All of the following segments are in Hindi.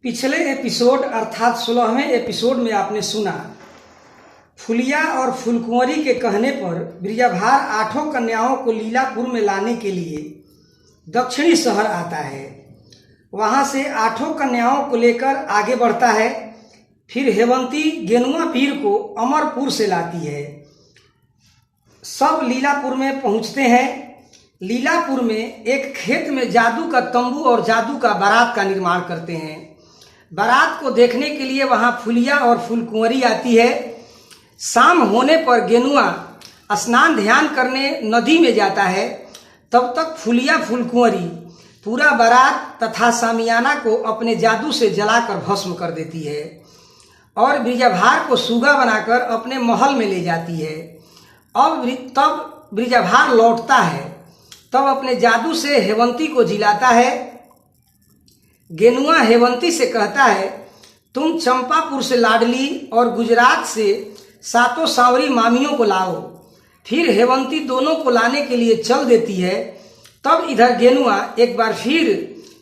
पिछले एपिसोड अर्थात 16वें एपिसोड में आपने सुना फुलिया और फुलकुंवरी के कहने पर ब्रिजाभार 8 कन्याओं को लीलापुर में लाने के लिए दक्षिणी शहर आता है। वहां से 8 कन्याओं को लेकर आगे बढ़ता है। फिर हेवंती गेनुआ पीर को अमरपुर से लाती है। सब लीलापुर में पहुंचते हैं। लीलापुर में एक खेत में जादू का तंबू और जादू का बारात का निर्माण करते हैं। बारात को देखने के लिए वहां फुलिया और फुलकुंवरी आती है। शाम होने पर गेनुआ स्नान ध्यान करने नदी में जाता है। तब तक फुलिया फुलकुंवरी पूरा बारात तथा सामियाना को अपने जादू से जलाकर भस्म कर देती है और ब्रिजाभार को सूगा बनाकर अपने महल में ले जाती है। तब ब्रिजाभार लौटता है। तब अपने जादू से हेवंती को जिलाता है। गेनुआ हेवंती से कहता है, तुम चंपापुर से लाडली और गुजरात से 7 सांवरी मामियों को लाओ। फिर हेवंती दोनों को लाने के लिए चल देती है। तब इधर गेनुआ एक बार फिर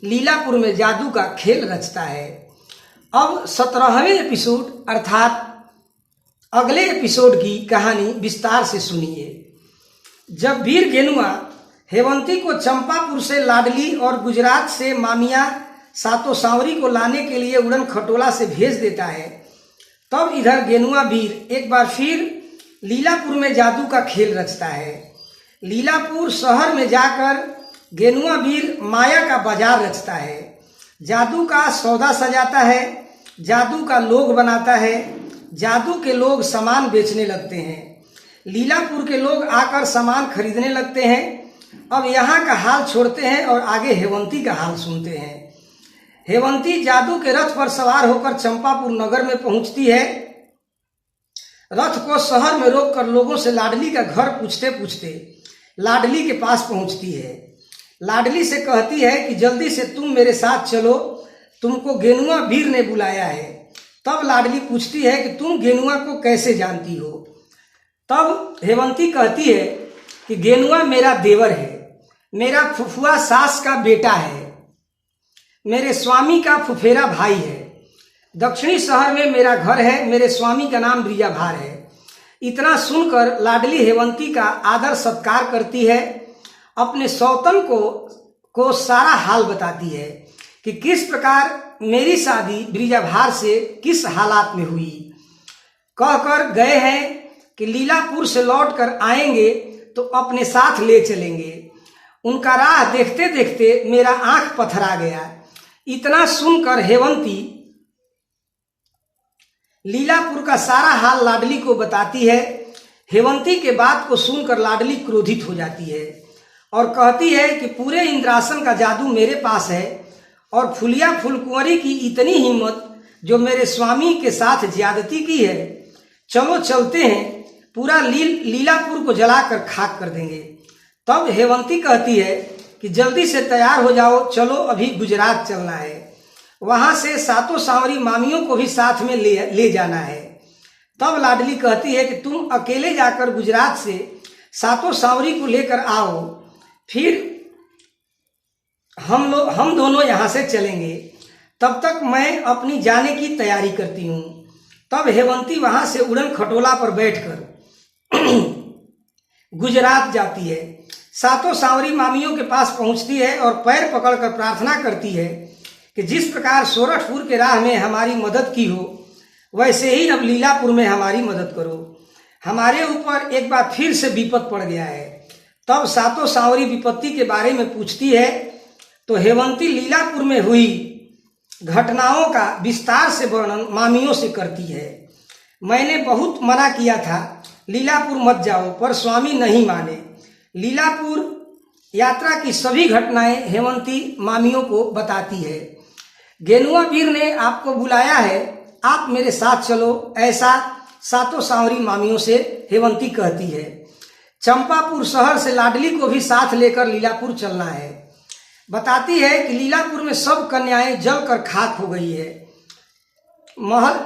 लीलापुर में जादू का खेल रचता है। अब 17वें एपिसोड अर्थात अगले एपिसोड की कहानी विस्तार से सुनिए। जब वीर गेनुआ हेवंती को चंपापुर से लाडली और गुजरात से मामिया 7 सांवरी को लाने के लिए उड़न खटोला से भेज देता है, तब इधर गेनुआ वीर एक बार फिर लीलापुर में जादू का खेल रचता है। लीलापुर शहर में जाकर गेनुआ वीर माया का बाजार रचता है। जादू का सौदा सजाता है, जादू का लोग बनाता है। जादू के लोग सामान बेचने लगते हैं। लीलापुर के लोग आकर सामान खरीदने लगते हैं। अब यहाँ का हाल छोड़ते हैं और आगे हेवंती का हाल सुनते हैं। हेवंती जादू के रथ पर सवार होकर चंपापुर नगर में पहुंचती है। रथ को शहर में रोककर लोगों से लाडली का घर पूछते पूछते लाडली के पास पहुंचती है। लाडली से कहती है कि जल्दी से तुम मेरे साथ चलो, तुमको गेनुआ वीर ने बुलाया है। तब लाडली पूछती है कि तुम गेनुआ को कैसे जानती हो। तब हेवंती कहती है कि गेनुआ मेरा देवर है, मेरा फुफुआ सास का बेटा है, मेरे स्वामी का फुफेरा भाई है। दक्षिणी शहर में मेरा घर है, मेरे स्वामी का नाम ब्रिजाभार है। इतना सुनकर लाडली हेवंती का आदर सत्कार करती है। अपने सौतन को सारा हाल बताती है कि किस प्रकार मेरी शादी ब्रिजाभार से किस हालात में हुई। कहकर गए हैं कि लीलापुर से लौटकर आएंगे तो अपने साथ ले चलेंगे। उनका राह देखते देखते मेरा आंख पथरा गया। इतना सुनकर हेवंती लीलापुर का सारा हाल लाडली को बताती है। हेवंती के बात को सुनकर लाडली क्रोधित हो जाती है और कहती है कि पूरे इंद्रासन का जादू मेरे पास है और फुलिया फुलकुंवरी की इतनी हिम्मत जो मेरे स्वामी के साथ ज्यादती की है। चलो चलते हैं, पूरा लीलापुर को जलाकर खाक कर देंगे। तब हेवंती कहती है कि जल्दी से तैयार हो जाओ, चलो अभी गुजरात चलना है। वहां से 7 सांवरी मामियों को भी साथ में ले जाना है। तब लाडली कहती है कि तुम अकेले जाकर गुजरात से 7 सांवरी को लेकर आओ, फिर हम दोनों यहां से चलेंगे। तब तक मैं अपनी जाने की तैयारी करती हूँ। तब हेवंती वहां से उड़न खटोला पर बैठकर गुजरात जाती है। 7 सांवरी मामियों के पास पहुंचती है और पैर पकड़कर प्रार्थना करती है कि जिस प्रकार सोरठपुर के राह में हमारी मदद की हो, वैसे ही अब लीलापुर में हमारी मदद करो। हमारे ऊपर एक बार फिर से विपद पड़ गया है। तब 7 सांवरी विपत्ति के बारे में पूछती है तो हेवंती लीलापुर में हुई घटनाओं का विस्तार से वर्णन मामियों से करती है। मैंने बहुत मना किया था, लीलापुर मत जाओ, पर स्वामी नहीं माने। लीलापुर यात्रा की सभी घटनाएं हेवंती मामियों को बताती है। गेनुआ वीर ने आपको बुलाया है, आप मेरे साथ चलो, ऐसा 7 सांवरी मामियों से हेवंती कहती है। चंपापुर शहर से लाडली को भी साथ लेकर लीलापुर चलना है। बताती है कि लीलापुर में सब कन्याएं जलकर खाक हो गई है। महल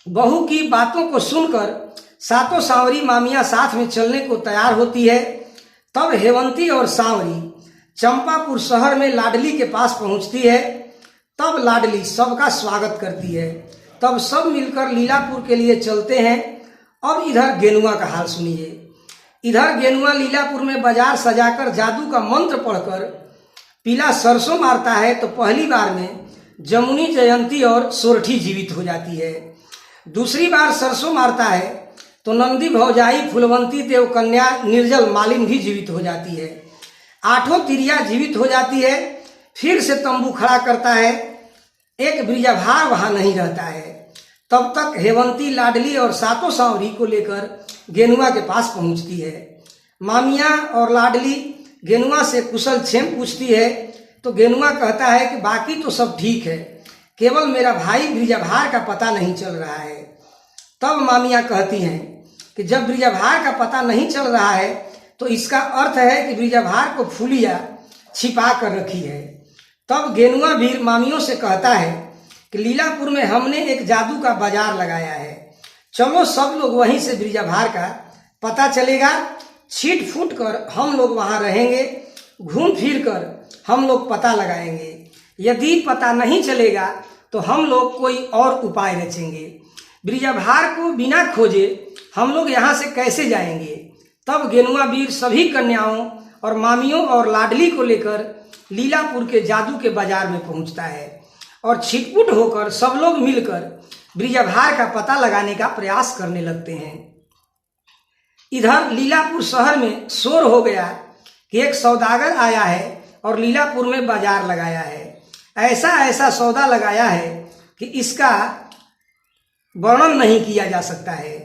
बहू की बातों को सुनकर 7 सांवरी मामियां साथ में चलने को तैयार होती है। तब हेवंती और सांवरी चंपापुर शहर में लाडली के पास पहुंचती है। तब लाडली सबका स्वागत करती है। तब सब मिलकर लीलापुर के लिए चलते हैं। अब इधर गेनुआ का हाल सुनिए। इधर गेनुआ लीलापुर में बाजार सजाकर जादू का मंत्र पढ़कर पीला सरसों मारता है तो पहली बार में जमुनी, जयंती और सोरठी जीवित हो जाती है। दूसरी बार सरसों मारता है तो नंदी, भौजाई, फुलवंती, देवकन्या, निर्जल, मालिन भी जीवित हो जाती है। 8 तिरिया जीवित हो जाती है। फिर से तंबू खड़ा करता है। एक ब्रिजभार वहां नहीं रहता है। तब तक हेवंती, लाडली और 7 सांवरी को लेकर गेनुआ के पास पहुंचती है। मामिया और लाडली गेनुआ से कुशल क्षेम पूछती है तो गेनुआ कहता है कि बाकी तो सब ठीक है, केवल मेरा भाई ब्रिजभार का पता नहीं चल रहा है। तब मामिया कहती हैं कि जब ब्रिजभार का पता नहीं चल रहा है तो इसका अर्थ है कि ब्रिजभार को फूलिया छिपा कर रखी है। तब गेनुआ भी मामियों से कहता है कि लीलापुर में हमने एक जादू का बाजार लगाया है, चलो सब लोग वहीं से ब्रिजभार का पता चलेगा। छीट फूट कर हम लोग वहां रहेंगे, घूम फिर कर हम लोग पता लगाएंगे। यदि पता नहीं चलेगा तो हम लोग कोई और उपाय रचेंगे। ब्रिजभार को बिना खोजे हम लोग यहाँ से कैसे जाएंगे। तब गेनुआ वीर सभी कन्याओं और मामियों और लाडली को लेकर लीलापुर के जादू के बाजार में पहुंचता है और छिटपुट होकर सब लोग मिलकर ब्रिजभार का पता लगाने का प्रयास करने लगते हैं। इधर लीलापुर शहर में शोर हो गया कि एक सौदागर आया है और लीलापुर में बाजार लगाया है। ऐसा ऐसा सौदा लगाया है कि इसका वर्णन नहीं किया जा सकता है।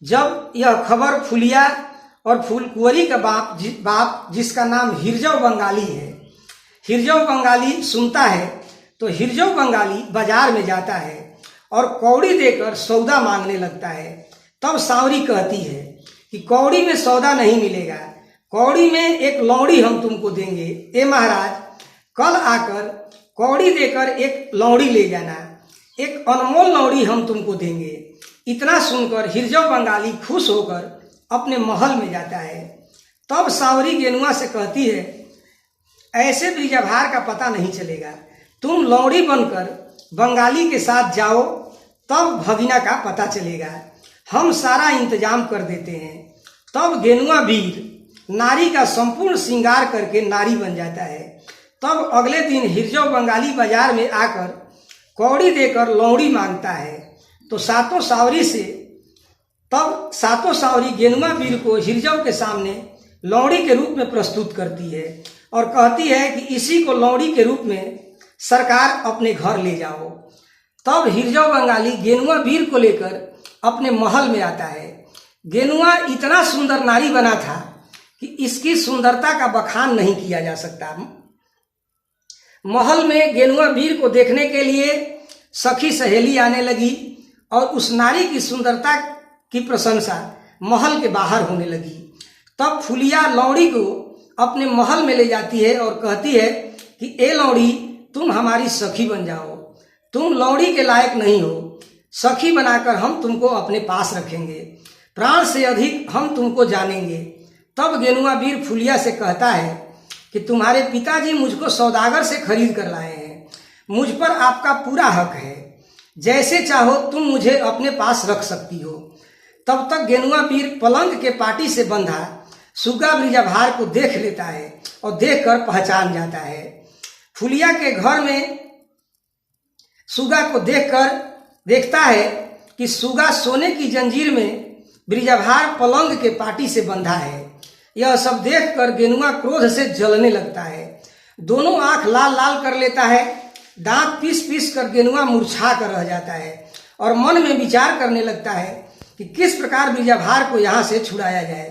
जब यह खबर फुलिया और फूलकुंवरी का बाप जिसका नाम हिरजव बंगाली है, हिरजव बंगाली सुनता है तो हिरजव बंगाली बाजार में जाता है और कौड़ी देकर सौदा मांगने लगता है। तब सांवरी कहती है कि कौड़ी में सौदा नहीं मिलेगा, कौड़ी में एक लौड़ी हम तुमको देंगे। ए महाराज, कल आकर कौड़ी देकर एक लौड़ी ले जाना, एक अनमोल लौड़ी हम तुमको देंगे। इतना सुनकर हिरजव बंगाली खुश होकर अपने महल में जाता है। तब सांवरी गेनुआ से कहती है, ऐसे ब्रिजभार का पता नहीं चलेगा, तुम लौड़ी बनकर बंगाली के साथ जाओ, तब भगिना का पता चलेगा, हम सारा इंतजाम कर देते हैं। तब गेनुआ वीर नारी का संपूर्ण श्रृंगार करके नारी बन जाता है। तब अगले दिन हिरजव बंगाली बाजार में आकर कौड़ी देकर लौड़ी मांगता है तो 7 सांवरी से तब 7 सांवरी गेनुआ वीर को हिरजव के सामने लौड़ी के रूप में प्रस्तुत करती है और कहती है कि इसी को लौड़ी के रूप में सरकार अपने घर ले जाओ। तब हिरजव बंगाली गेनुआ वीर को लेकर अपने महल में आता है। गेनुआ इतना सुंदर नारी बना था कि इसकी सुंदरता का बखान नहीं किया जा सकता। महल में गेनुआ वीर को देखने के लिए सखी सहेली आने लगी और उस नारी की सुंदरता की प्रशंसा महल के बाहर होने लगी। तब फुलिया लौड़ी को अपने महल में ले जाती है और कहती है कि ए लौड़ी, तुम हमारी सखी बन जाओ, तुम लौड़ी के लायक नहीं हो, सखी बनाकर हम तुमको अपने पास रखेंगे, प्राण से अधिक हम तुमको जानेंगे। तब गेनुआ वीर फुलिया से कहता है कि तुम्हारे पिताजी मुझको सौदागर से खरीद कर लाए हैं, मुझ पर आपका पूरा हक है, जैसे चाहो तुम मुझे अपने पास रख सकती हो। तब तक गेनुआ वीर पलंग के पाटी से बंधा सुगा ब्रिजभार को देख लेता है और देखकर पहचान जाता है। फुलिया के घर में सुगा को देखता है कि सुगा सोने की जंजीर में ब्रिजभार पलंग के पाटी से बंधा है। यह सब देखकर गेनुआ क्रोध से जलने लगता है, दोनों आंख लाल लाल कर लेता है, दांत पीस पीस कर गेनुआ मूर्छा कर रह जाता है और मन में विचार करने लगता है कि किस प्रकार ब्रिजभार को यहाँ से छुड़ाया जाए।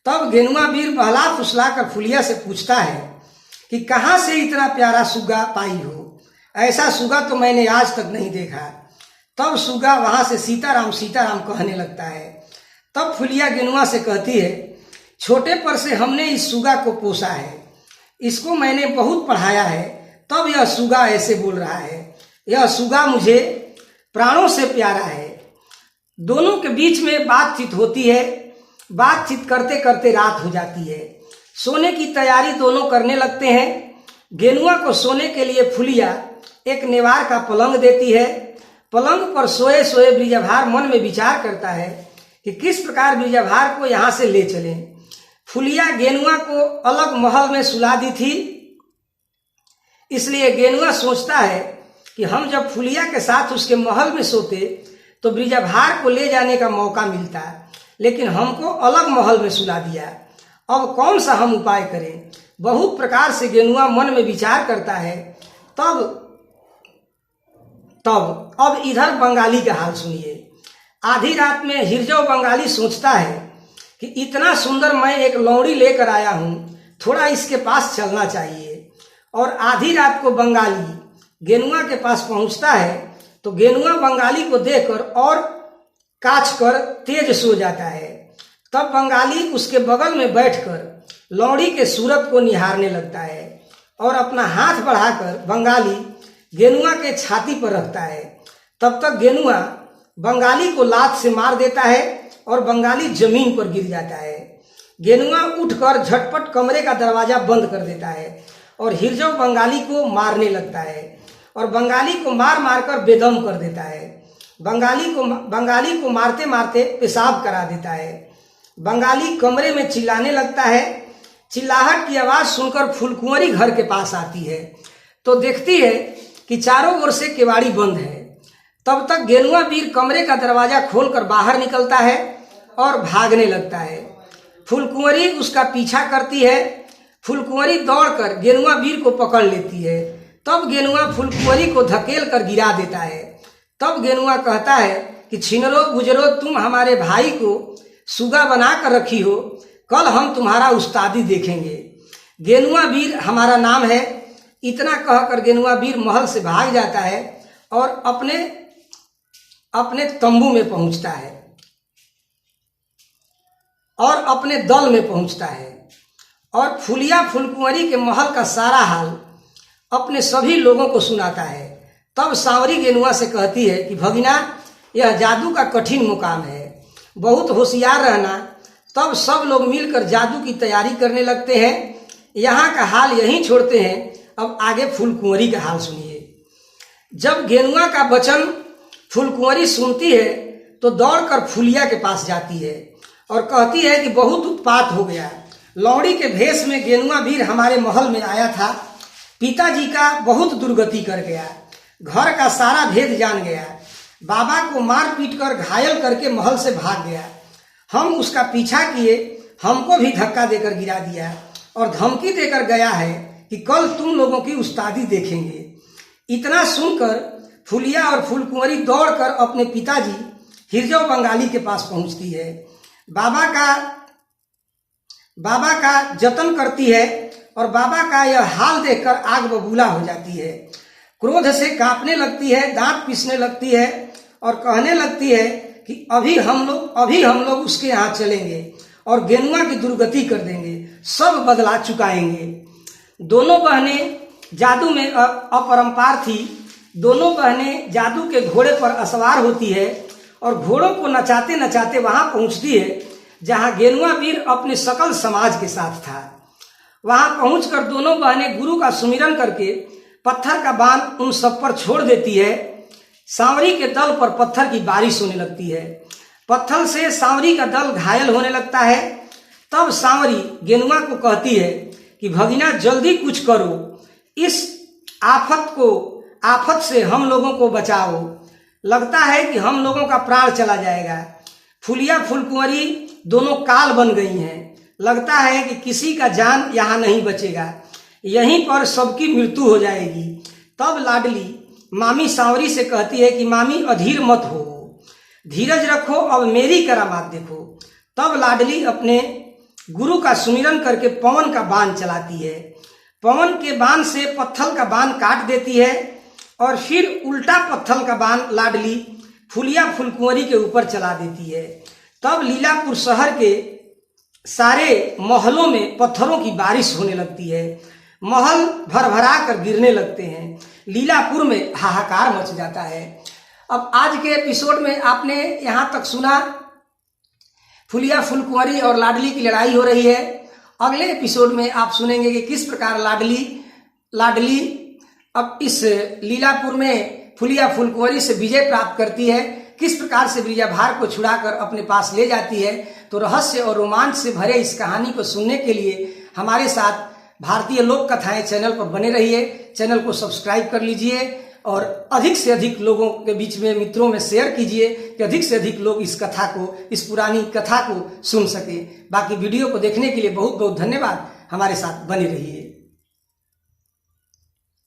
तब गेनुआ वीर बहला फुसला कर फुलिया से पूछता है कि कहाँ से इतना प्यारा सुगा पाई हो, ऐसा सुगा तो मैंने आज तक नहीं देखा। तब सुगा वहां से सीताराम सीताराम कहने लगता है। तब फुलिया गेनुआ से कहती है, छोटे पर से हमने इस सुगा को पोसा है, इसको मैंने बहुत पढ़ाया है, तब यह सुगा ऐसे बोल रहा है। यह सुगा मुझे प्राणों से प्यारा है। दोनों के बीच में बातचीत होती है। बातचीत करते करते रात हो जाती है। सोने की तैयारी दोनों करने लगते हैं। गेनुआ को सोने के लिए फुलिया एक नेवार का पलंग देती है। पलंग पर सोए सोए ब्रिजभार मन में विचार करता है कि किस प्रकार ब्रिजभार को यहाँ से ले चलें। फुलिया गेनुआ को अलग महल में सुला दी थी, इसलिए गेनुआ सोचता है कि हम जब फुलिया के साथ उसके महल में सोते तो ब्रिजभार को ले जाने का मौका मिलता, लेकिन हमको अलग महल में सुला दिया। अब कौन सा हम उपाय करें। बहुत प्रकार से गेनुआ मन में विचार करता है। तब अब इधर बंगाली का हाल सुनिए। आधी रात में हिरजौ बंगाली सोचता है कि इतना सुंदर मैं एक लौड़ी लेकर आया हूं, थोड़ा इसके पास चलना चाहिए। और आधी रात को बंगाली गेनुआ के पास पहुंचता है तो गेनुआ बंगाली को देखकर और काछ कर तेज सो जाता है। तब बंगाली उसके बगल में बैठकर लौड़ी के सूरत को निहारने लगता है और अपना हाथ बढ़ाकर बंगाली गेनुआ के छाती पर रखता है। तब तक गेनुआ बंगाली को लात से मार देता है और बंगाली जमीन पर गिर जाता है। गेनुआ उठकर झटपट कमरे का दरवाजा बंद कर देता है और हिरजौ बंगाली को मारने लगता है और बंगाली को मार मार कर बेदम कर देता है। बंगाली को मारते मारते पेशाब करा देता है। बंगाली कमरे में चिल्लाने लगता है। चिल्लाहट की आवाज सुनकर फुलकुंवरी घर के पास आती है तो देखती है कि चारों ओर से केवाड़ी बंद है। तब तक गेनुआ वीर कमरे का दरवाजा खोलकर बाहर निकलता है और भागने लगता है। फुलकुंवरी उसका पीछा करती है। फुलकुंवरी दौड़कर गेनुआ वीर को पकड़ लेती है। तब गेनुआ फुलकुंवरी को धकेल कर गिरा देता है। तब गेनुआ कहता है कि छिनरो गुजरो, तुम हमारे भाई को सुगा बना कर रखी हो, कल हम तुम्हारा उस्तादी देखेंगे। गेनुआ वीर हमारा नाम है। इतना कहकर गेनुआ वीर महल से भाग जाता है और अपने तंबू में पहुंचता है और अपने दल में पहुंचता है और फुलिया फुलकुंवरी के महल का सारा हाल अपने सभी लोगों को सुनाता है। तब सांवरी गेनुआ से कहती है कि भगिना, यह जादू का कठिन मुकाम है, बहुत होशियार रहना। तब सब लोग मिलकर जादू की तैयारी करने लगते हैं। यहाँ का हाल यहीं छोड़ते हैं। अब आगे फुलकुंवरी का हाल सुनिए। जब गेनुआ का वचन फुलकुंवरी सुनती है तो दौड़कर फुलिया के पास जाती है और कहती है कि बहुत उत्पात हो गया। लौड़ी के भेष में गेनुआ वीर हमारे महल में आया था। पिताजी का बहुत दुर्गति कर गया, घर का सारा भेद जान गया, बाबा को मार पीट कर घायल करके महल से भाग गया। हम उसका पीछा किए, हमको भी धक्का देकर गिरा दिया और धमकी देकर गया है कि कल तुम लोगों की उस्तादी देखेंगे। इतना सुनकर फुलिया और फुलकुंवरी दौड़कर अपने पिताजी हिरजौ बंगाली के पास पहुंचती है। बाबा का जतन करती है और बाबा का यह हाल देखकर आग बबूला हो जाती है। क्रोध से कांपने लगती है, दांत पीसने लगती है और कहने लगती है कि अभी हम लोग उसके यहाँ चलेंगे और गेनुआ की दुर्गति कर देंगे, सब बदला चुकाएंगे। दोनों बहनें जादू में अपरंपार थी। दोनों बहनें जादू के घोड़े पर असवार होती है और घोड़ों को नचाते नचाते वहां पहुंचती है जहां गेनुआ वीर अपने सकल समाज के साथ था। वहां पहुंचकर दोनों बहनें गुरु का सुमिरन करके पत्थर का बाण उन सब पर छोड़ देती है। सांवरी के दल पर पत्थर की बारिश होने लगती है। पत्थर से सांवरी का दल घायल होने लगता है। तब सांवरी गेनुआ को कहती है कि भगिना, जल्दी कुछ करो, इस आफत से हम लोगों को बचाओ। लगता है कि हम लोगों का प्राण चला जाएगा। फुलिया फुलकुंवरी दोनों काल बन गई हैं। लगता है कि किसी का जान यहाँ नहीं बचेगा, यहीं पर सबकी मृत्यु हो जाएगी। तब लाडली मामी सांवरी से कहती है कि मामी, अधीर मत हो, धीरज रखो, अब मेरी करामात देखो। तब लाडली अपने गुरु का सुमिरन करके पवन का बाण चलाती है। पवन के बाण से पत्थर का बाण काट देती है और फिर उल्टा पत्थर का बाण लाडली फुलिया फुलकुंवरी के ऊपर चला देती है। तब लीलापुर शहर के सारे महलों में पत्थरों की बारिश होने लगती है। महल भरभरा कर गिरने लगते हैं। लीलापुर में हाहाकार मच जाता है। अब आज के एपिसोड में आपने यहाँ तक सुना फुलिया फुलकुंवरी और लाडली की लड़ाई हो रही है। अगले एपिसोड में आप सुनेंगे कि किस प्रकार लाडली अब इस लीलापुर में फुलिया फुलकुंवरी से विजय प्राप्त करती है, किस प्रकार से ब्रिजाभार को छुड़ाकर अपने पास ले जाती है। तो रहस्य और रोमांच से भरे इस कहानी को सुनने के लिए हमारे साथ भारतीय लोक कथाएं चैनल पर बने रहिए। चैनल को सब्सक्राइब कर लीजिए और अधिक से अधिक लोगों के बीच में, मित्रों में शेयर कीजिए कि अधिक से अधिक लोग इस कथा को, इस पुरानी कथा को सुन सके। बाकी वीडियो को देखने के लिए बहुत बहुत धन्यवाद। हमारे साथ बने रहिए।